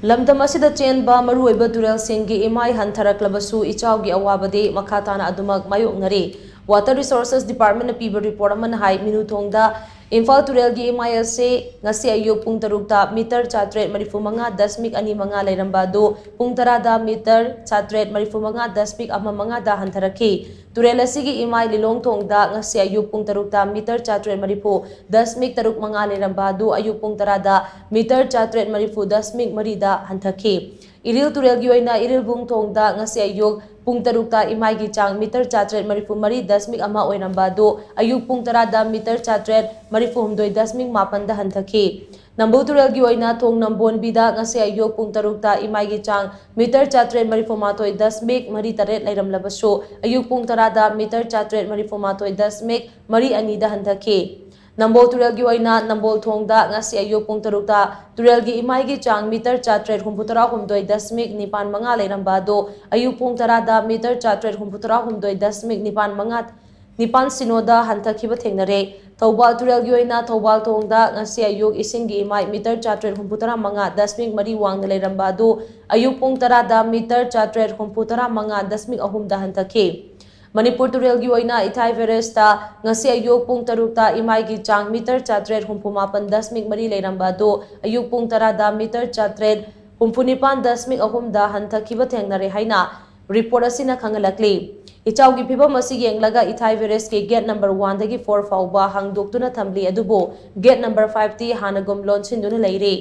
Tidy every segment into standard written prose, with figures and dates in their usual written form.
lamdam asida chenba maruiba tural singi imai hantharaklabassu ichawgi awabade makhatana adumak mayoknare Water Resources Department of People report aman hai minuthongda Imphal Turel gi imai ase ngasi ayuk pung tarukta meter chatret marifu manga 10.25 leiramba do pung tarada meter chatret marifu manga 10.15 da hantarakhi Turel asigi imai lilong thongda ngasi ayuk pung tarukta meter chatret marifu 10.35 leiramba do ayuk pung tarada meter chatret marifu 10.3 da hantakhi Iril Turel gi oina iril bung thongda ngasi ayuk pung tarukta imai gi chang meter chatret marifu mari 10.1 oiramba do ayuk pung tarada meter chatret marifu humdoi 10.8 da hanthakhi Nambu Turel gi oina thong nambon bida ngasi ayuk pung tarukta imai gi chang meter chatret marifu matoi 10.3 leiram labaso ayuk pung tarada meter chatret marifu matoi 10.2 da hanthakhi Nambol Turel gi oina Nambol thongda ngasi ayuk pung tarukta Turel gi imai gi chang meter chatret humputara humdoi 10.95 leiramba do ayuk pung tarada meter chatret humputara humdoi 10.95 Nipan sinoda hantakhiba thengnare Thobal Turel gi oina Thobal thongda ngasi ayuk isingi imai meter chatret humputara 10.3 wangna leiramba do ayuk pung tarada meter chatret humputara 10.3 da hantakhi Manipur Turel gi oina Ithai Veresta ngasi ayuk pung tarukta imai gi chang meter chatret humpumapan 10.3 leiramba do ayuk pung tarada meter chatret humpunipan 10.3 da hantakhiba thengnare haina report asina khangalakli Ichawgi phibam asi yenglaga Ithai Verest ke gate number 1 dagi 4 fauba hangdoktuna thamli adubo gate number 5 ti hanagom lonchinduna leire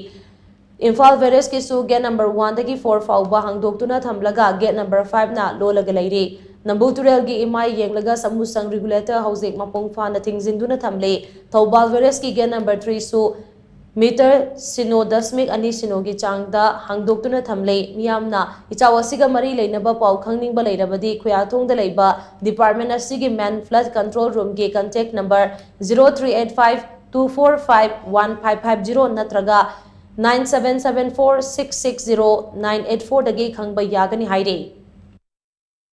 Imphal Verest ke su gate number 1 dagi 4 fauba hangdoktuna thamlaga gate number 5 na lolaga leire Nambu Turel gi imai yenglaga samusang regulator housing mapong fana thingzinduna thamle Thobal Verest ki gate number 3 su meter sino 10.2 sino gi changda hangdoktuna thamle miyamna ichawasiga mari leinaba pau khangningba leirabadi khuyathong da leiba department asigi man flood control room ge contact number 0385245150 natraga 9774660984 dagi khangba yagani haire